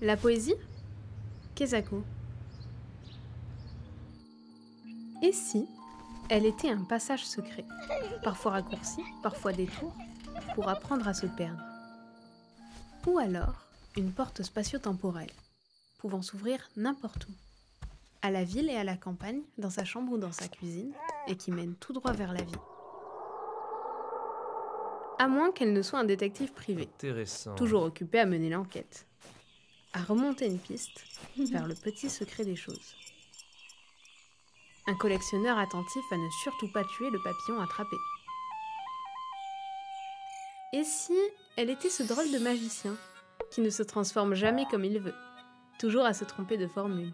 La poésie? Kesaku. Et si elle était un passage secret, parfois raccourci, parfois détour, pour apprendre à se perdre? Ou alors une porte spatio-temporelle, pouvant s'ouvrir n'importe où, à la ville et à la campagne, dans sa chambre ou dans sa cuisine, et qui mène tout droit vers la vie. À moins qu'elle ne soit un détective privé, toujours occupé à mener l'enquête, à remonter une piste vers le petit secret des choses. Un collectionneur attentif à ne surtout pas tuer le papillon attrapé. Et si elle était ce drôle de magicien, qui ne se transforme jamais comme il veut, toujours à se tromper de formule?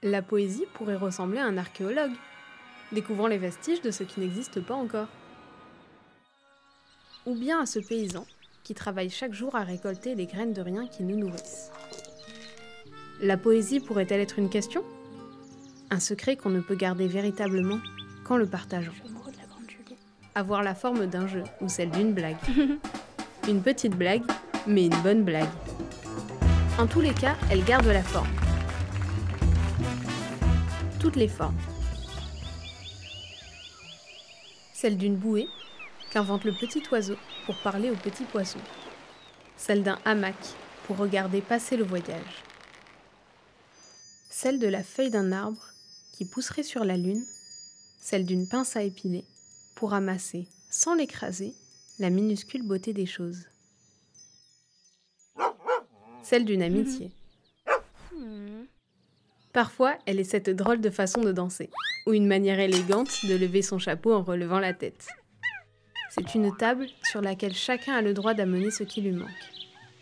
La poésie pourrait ressembler à un archéologue, découvrant les vestiges de ce qui n'existe pas encore. Ou bien à ce paysan qui travaille chaque jour à récolter les graines de rien qui nous nourrissent. La poésie pourrait-elle être une question? Un secret qu'on ne peut garder véritablement qu'en le partageant. Avoir la forme d'un jeu ou celle d'une blague. Une petite blague, mais une bonne blague. En tous les cas, elle garde la forme. Toutes les formes. Celle d'une bouée qu'invente le petit oiseau pour parler au petit poisson. Celle d'un hamac pour regarder passer le voyage. Celle de la feuille d'un arbre qui pousserait sur la lune. Celle d'une pince à épiler pour ramasser, sans l'écraser, la minuscule beauté des choses. Celle d'une amitié. Parfois, elle est cette drôle de façon de danser, ou une manière élégante de lever son chapeau en relevant la tête. C'est une table sur laquelle chacun a le droit d'amener ce qui lui manque,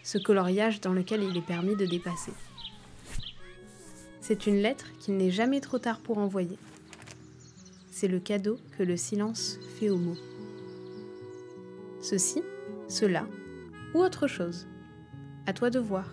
ce coloriage dans lequel il est permis de dépasser. C'est une lettre qu'il n'est jamais trop tard pour envoyer. C'est le cadeau que le silence fait aux mots. Ceci, cela, ou autre chose. À toi de voir.